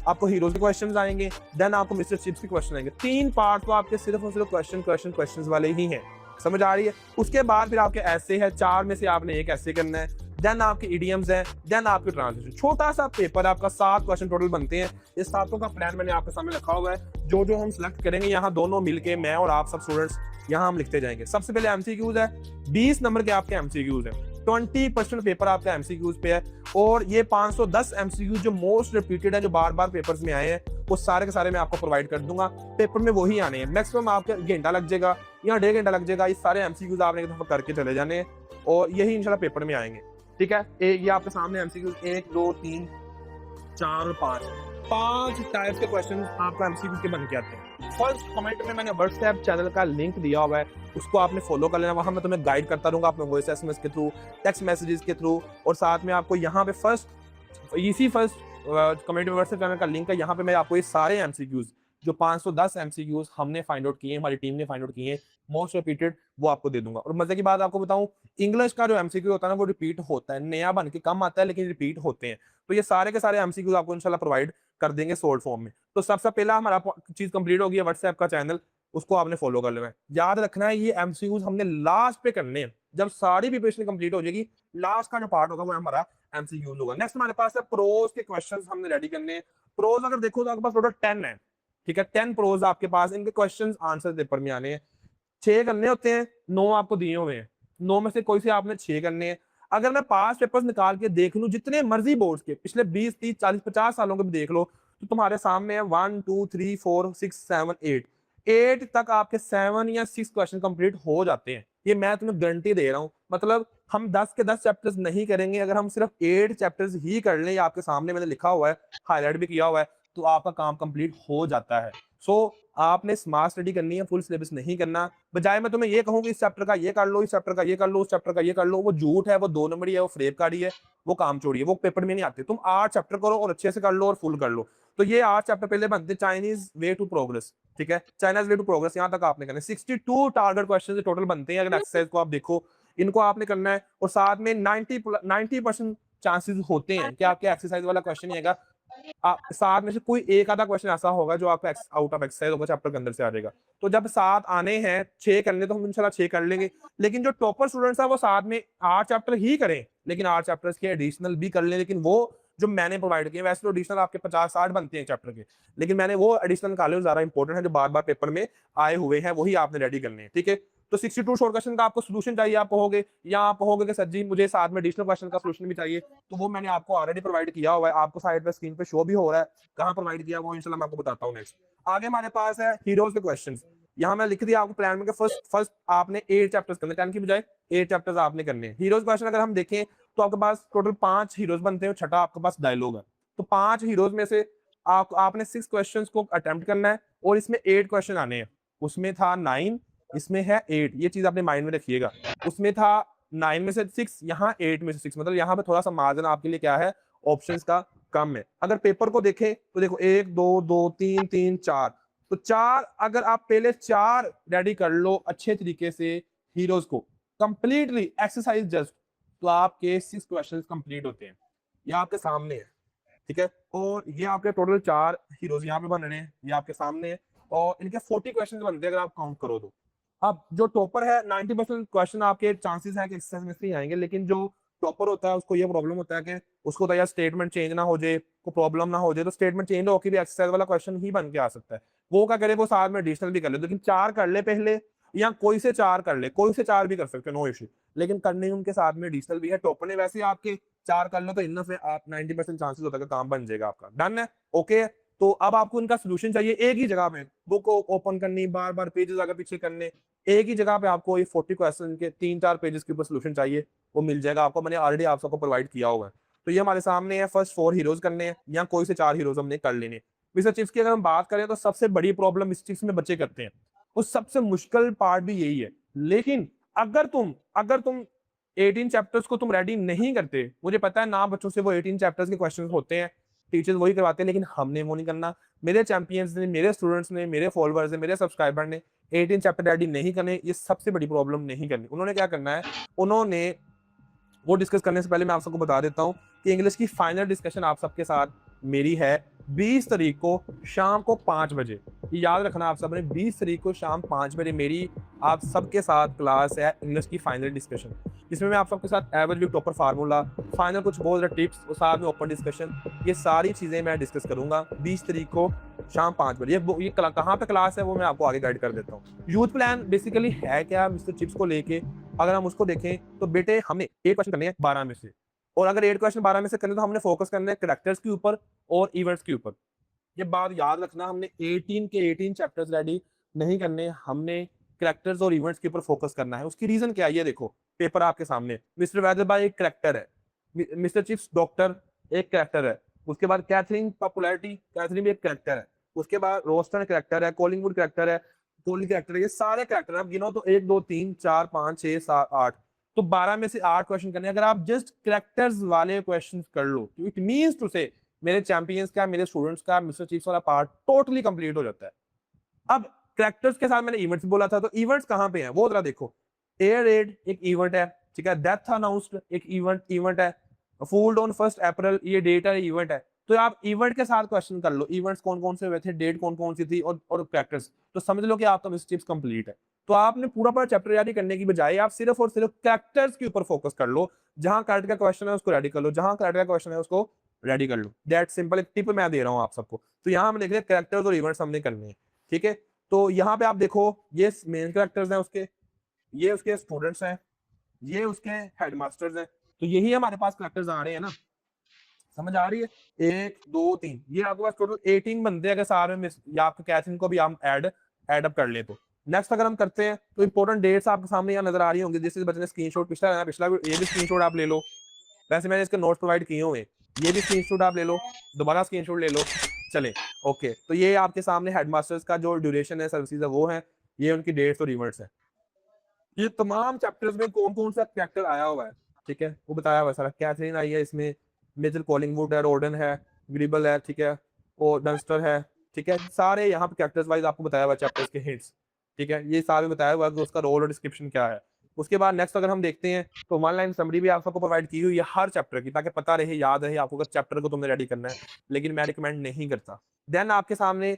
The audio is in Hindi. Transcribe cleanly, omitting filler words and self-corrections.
आपको हीरोज के क्वेश्चंस आएंगे, देन आपको मिस्टर चिप्स के क्वेश्चन आएंगे। 3 पार्ट तो आपके सिर्फ और सिर्फ क्वेश्चंस वाले ही हैं, समझ आ रही है। उसके बाद फिर आपके ऐसे है, 4 में से आपने एक ऐसे करना है, देन आपके इडियम्स है, देन आपके ट्रांसलेशन। छोटा सा पेपर आपका, 7 क्वेश्चन टोटल बनते हैं। इस 7 का प्लान मैंने आपके सामने रखा हुआ है, जो हम सिलेक्ट करेंगे यहाँ दोनों मिलके, मैं और आप सब स्टूडेंट्स यहाँ हम लिखते जाएंगे। सबसे पहले एमसीक्यूज है, 20 नंबर के आपके एमसीक्यूज है, 20% पेपर आपका एमसीक्यूज पे है। और ये 510 एमसीक्यूज जो मोस्ट रिपीटेड है, जो बार बार पेपर्स में आए हैं, वो सारे के सारे मैं आपको प्रोवाइड कर दूंगा। पेपर में वही आने हैं, मैक्सिमम आपका घंटा लग जाएगा या 1.5 घंटा लग जाएगा। ये सारे एमसीक्यूज आपने एक दफा करके चले जाने हैं और यही इंशाल्लाह पेपर में आएंगे, ठीक है। ये आपके सामने एमसीक्यूज 1 2 3 4 और 5 टाइप्स के क्वेश्चन आपका एमसीक्यू के बन के आते हैं। फर्स्ट कमेंट में मैंने व्हाट्सएप चैनल का लिंक दिया हुआ है, उसको आपने फॉलो कर लेना। वहां मैं तुम्हें गाइड करता रहूंगा अपने वॉइस एसएमएस के थ्रू, टेक्स्ट मैसेजेस के थ्रू, और साथ में आपको यहाँ पे फर्स्ट कमेंट में व्हाट्सएप चैनल का लिंक है। यहाँ पे मैं आपको ये सारे एमसीक्यूज जो 510 एमसीक्यूज हमने फाइंड आउट किए, हमारी टीम ने फाइंड आउट किए, मोस्ट रिपीटेड, वो आपको दे दूंगा। और मजे की बात आपको बताऊं, इंग्लिश का जो एमसीक्यू होता है ना, वो रिपीट होता है, नया बन के कम आता है लेकिन रिपीट होते हैं। तो ये सारे के सारे एमसीक्यूज आपको इंशाल्लाह प्रोवाइड कर देंगे शॉर्ट फॉर्म में। तो सबसे पहला हमारा चीज कंप्लीट हो गई है, व्हाट्सएप का चैनल, उसको आपने फॉलो कर लेना है। याद रखना है ये एमसीक्यूज हमने लास्ट पे करने हैं, जब सारी प्रिपरेशन कंप्लीट हो जाएगी, लास्ट का जो पार्ट होगा वो हमारा एमसीक्यूज होगा। नेक्स्ट हमारे पास है प्रोज के क्वेश्चंस हमने रेडी करने हैं। प्रोज अगर देखो तो आपके पास टोटल 10 है, ठीक है, 10 प्रोज आपके पास, इनके क्वेश्चंस आंसर पेपर में आने हैं। 6 करने होते हैं, 9 आपको दिए हुए हैं, 9 में से कोई से आपने 6 करने हैं। अगर मैं 5 पेपर्स निकाल के देख लूं, जितने मर्जी बोर्ड्स के पिछले 20 30 40 50 सालों के भी देख लो, तो तुम्हारे सामने है 1 2 3 4 6 7 8 तक आपके 7 या 6 क्वेश्चन कंप्लीट हो जाते हैं। ये मैं तुम्हें गारंटी दे रहा हूं। मतलब हम 10 के 10 चैप्टर्स नहीं करेंगे, अगर हम सिर्फ 8 चैप्टर्स ही कर लें, आपके सामने मैंने लिखा हुआ है, हाईलाइट भी किया हुआ है, तो आपका काम कंप्लीट हो जाता है। सो आपने स्मार्ट स्टडी करनी है, फुल सिलेबस नहीं करना। बजाय मैं तुम्हें ये कहूँ कि इस चैप्टर का ये कर लो, इस चैप्टर का ये कर लो, उस चैप्टर का ये कर लो, वो झूठ है, वो 2 नंबरी है, वो फ्रेबकारी है, वो काम चोरी है, वो पेपर में नहीं आते। तुम 8 चैप्टर करो और अच्छे से कर लो और फुल कर लो। तो ये 8 चैप्टर पहले बनते चाइनीज वे टू प्रोग्रेस, ठीक है, चाइनीज वे टू प्रोग्रेस, यहाँ तक आपने करना है। 62 टारगेट क्वेश्चन टोटल बनते हैं, अगर एक्सरसाइज को आप देखो, इनको आपने करना है। और साथ में 90% चांसेस होते हैं कि आपके एक्सरसाइज वाला क्वेश्चन ही आएगा, आप 7 में से कोई एक आधा क्वेश्चन ऐसा होगा जो आपका आउट ऑफ एक्सरसाइज होगा, चैप्टर के अंदर से आ जाएगा। तो जब 7 आने हैं, 6 करने, तो हम इंशाल्लाह 6 कर लेंगे। लेकिन जो टॉपर स्टूडेंट्स है वो साथ में 8 चैप्टर ही करें, लेकिन 8 चैप्टर्स के एडिशनल भी कर लें। लेकिन वो जो मैंने प्रोवाइड किए, वैसे तो एडिशनल आपके 50-60 बनते हैं चैप्टर के, लेकिन मैंने वो एडिशनल निकाले, ज्यादा इंपॉर्टेंट है, जो बार बार पेपर में आए हुए हैं, वही आपने रेडी करने हैं, ठीक है। तो 62 शॉर्ट क्वेश्चन का आपको सोल्यूशन चाहिए, आप कहोगे, या आप कहोगे कि सर जी मुझे साथ में एडिशनल क्वेश्चन का सोल्यूशन भी चाहिए, तो वो मैंने आपको ऑलरेडी प्रोवाइड किया हुआ है, आपको साइड पे स्क्रीन पे शो भी हो रहा है, कहां प्रोवाइड किया वो इंशाल्लाह मैं आपको बताता हूं नेक्स्ट। आगे हमारे पास है हीरोज के क्वेश्चंस। यहाँ मैं लिख दिया आपको प्लान में कि फर्स्ट आपने 8 चैप्टर्स करने, 10 की बजाय 8 चैप्टर्स आपने करने हैं। हीरोज क्वेश्चन अगर हम देखें तो आपके पास टोटल 5 हीरोज बनते हैं, छठा आपके पास डायलॉग है। तो 5 हीरोज में से आपने 6 क्वेश्चंस को अटेम्प्ट करना है, और इसमें 8 क्वेश्चन आने हैं। उसमें था 9, इसमें है 8, ये चीज आपने माइंड में रखिएगा। उसमें था 9 में से 6, यहाँ 8 में से 6, मतलब यहाँ पे थोड़ा सा मार्जिन आपके लिए क्या है, ऑप्शंस का कम है। अगर पेपर को देखें तो देखो 1 2 2 3 3 4, तो 4 अगर आप पहले 4 रेडी कर लो अच्छे तरीके से हीरोज को कंप्लीटली एक्सरसाइज जस्ट, तो आपके 6 क्वेश्चंस कंप्लीट होते हैं। ये आपके सामने है, ठीक है। और ये आपके टोटल 4 हीरोज यहाँ पे बन रहे हैं, ये आपके सामने है, और इनके 40 क्वेश्चन बनते हैं अगर आप काउंट करो तो। अब जो टॉपर है 90% क्वेश्चन आपके चांसेस है कि एक्सरसाइज में से ही आएंगे, लेकिन जो टॉपर होता है उसको ये प्रॉब्लम होता है कि उसको तो यार स्टेटमेंट चेंज ना हो जाए, को प्रॉब्लम ना हो जाए, तो स्टेटमेंट चेंज होकर भी एक्सरसाइज वाला क्वेश्चन ही बन के आ सकता है। वो क्या करे, वो साथ में एडिशनल भी कर ले, लेकिन 4 कर ले पहले, या कोई से 4 कर ले, कोई से 4 भी कर सकते हैं, नो इश्यू, लेकिन करने उनके साथ में एडिशनल भी है। टॉपर ने वैसे आपके 4 कर लो तो इनफ है, आप 90% चांसेस होता है कि काम बन जाएगा आपका, डन है, ओके। तो अब आपको इनका सोल्यूशन चाहिए एक ही जगह पे, बुक ओपन करनी, बार बार पेजेस आगे पीछे करने, एक ही जगह पे आपको ये 40 क्वेश्चन के 3-4 पेजेस के ऊपर सोल्यूशन चाहिए, वो मिल जाएगा आपको, मैंने ऑलरेडी आप सबको प्रोवाइड किया हुआ है। तो ये हमारे सामने है, फर्स्ट 4 हीरोज करने हैं, या कोई से 4 हीरोज हमने कर लेने। मिस्टर चिप्स की अगर हम बात करें तो सबसे बड़ी प्रॉब्लम इस चीज में बच्चे करते हैं, और सबसे मुश्किल पार्ट भी यही है। लेकिन अगर तुम 18 चैप्टर्स को तुम रेडी नहीं करते, मुझे पता है ना बच्चों से वो 18 चैप्टर्स के क्वेश्चन होते हैं, टीचर्स वही करवाते हैं, लेकिन हमने वो नहीं करना। मेरे चैंपियंस ने, मेरे स्टूडेंट्स ने, मेरे फॉलोअर्स ने, मेरे सब्सक्राइबर ने 18 चैप्टर रेडी नहीं करने, ये सबसे बड़ी प्रॉब्लम नहीं करनी। उन्होंने क्या करना है, उन्होंने वो डिस्कस करने से पहले मैं आप सबको बता देता हूँ कि इंग्लिश की फाइनल डिस्कशन आप सबके साथ मेरी है 20 तारीख को शाम को 5 बजे, ये याद रखना आप सबने, 20 तारीख को शाम 5 बजे मेरी आप सबके साथ क्लास है इंग्लिश की फाइनल डिस्कशन, जिसमें मैं आप सबके साथ average with topper formula, final कुछ बहुत ज़्यादा टिप्स और साथ में ओपन डिस्कशन, ये सारी चीज़ें मैं डिस्कस करूंगा 20 तारीख को शाम 5 बजे। ये कहाँ पे क्लास है वो मैं आपको आगे गाइड कर देता हूँ। यूथ प्लान बेसिकली है क्या मिस्टर चिप्स को लेके, अगर हम उसको देखें तो बेटे हमने 8 क्वेश्चन करने हैं 12 में से, और अगर 8 क्वेश्चन 12 में से करने तो हमने फोकस करना है कैरेक्टर्स के ऊपर और इवेंट्स के ऊपर। ये बात याद रखना, हमने 18 के 18 चैप्टर्स रेडी नहीं करने, हमने कैरेक्टर्स और इवेंट्स के ऊपर फोकस करना है। उसकी रीजन क्या है ये देखो, पेपर आपके सामने, मिस्टर वैदर भाई एक कैरेक्टर है, मिस्टर चिप्स डॉक्टर एक कैरेक्टर है, उसके बाद कैथरीन पॉपुलैरिटी, कैथरीन भी एक कैरेक्टर है, उसके बाद रोस्टन कैरेक्टर है, कॉलिंगवुड कैरेक्टर है, कोहली कैरेक्टर है, ये सारे कैरेक्टर आप गिनो तो 1 2 3 4 5 6 7 8, तो 12 में से 8 क्वेश्चन करने। अगर आप जस्ट कैरेक्टर्स वाले क्वेश्चन कर लो तो इट मींस टू से मेरे चैंपियंस का, मेरे स्टूडेंट्स का मिस्टर चिप्स वाला पार्ट टोटली कंप्लीट हो जाता है। अब कैरेक्टर्स के साथ मैंने इवेंट्स बोला था, तो इवेंट्स कहां पे हैं वो जरा देखो। एयर रेड एक इवेंट है, ठीक है, डेथ अनाउंस्ड एक इवेंट है, फूल्ड ऑन 1 अप्रैल ये डेट है, इवेंट है। तो आप इवेंट के साथ क्वेश्चन कर लो, इवेंट्स कौन कौन से हुए थे, डेट कौन कौन सी थी और कैरेक्टर्स, तो समझ लो कि आपका मिस्टर चिप्स कंप्लीट है। तो आपने पूरा चैप्टर रेडी करने की बजाय आप सिर्फ और सिर्फ कैरेक्टर्स के ऊपर फोकस कर लो, जहां कैरेक्टर का क्वेश्चन है उसको रेडी कर लो, जहां कैरेक्टर का क्वेश्चन है उसको रेडी कर लो। दैट सिंपल, एक टिप मैं दे रहा हूं आप सबको। तो यहाँ हम देख रहे हैं कैरेक्टर्स और इवेंट्स हमने करने हैं, ठीक है। तो यहाँ पे आप देखो ये मेन कैरेक्टर्स हैं उसके, ये उसके स्टूडेंट्स हैं, ये उसके हेडमास्टर्स हैं, तो यही हमारे पास कैरेक्टर्स आ रहे हैं ना, समझ आ रही है। 1 2 3 ये आपके पास टोटल 18 बनते हैं, अगर सारे में या आपके कैथरीन को भी हम ऐड अप कर ले तो। नेक्स्ट अगर हम करते हैं तो इंपॉर्टेंट डेट्स आपके सामने यहाँ नजर आ रही होंगी, जिससे बच्चे ने स्क्रीनशॉट पिछला ये भी स्क्रीनशॉट आप ले लो, वैसे मैंने इसके नोट्स प्रोवाइड किए हुए हैं, ये भी स्क्रीनशॉट आप ले लो, दोबारा स्क्रीनशॉट ले लो, चले ओके। तो ये आपके सामने हेडमास्टर्स का जो ड्यूरेशन है, सर्विसेज है वो है, ये उनकी डेट्स और इवेंट्स है। ये तमाम चैप्टर्स में कौन कौन सा कैरेक्टर आया हुआ है, ठीक है, वो बताया हुआ है सारा। कैथरीन आई है इसमें, मेजर कॉलिंगवुड है, रोडन है, ग्रिबल है, ठीक है, और डंस्टर है, ठीक है, सारे यहाँ पे कैरेक्टर्स वाइज आपको बताया हुआ चैप्टर्स के हिंट्स, ठीक है, ये सारे बताया हुआ है कि उसका रोल और डिस्क्रिप्शन क्या है। उसके बाद नेक्स्ट अगर हम देखते हैं तो 1 लाइन समरी भी आप सबको प्रोवाइड की हुई है हर चैप्टर की, ताकि पता रहे, याद रहे आपको, अगर चैप्टर को तुमने रेडी करना है, लेकिन मैं रिकमेंड नहीं करता। देन आपके सामने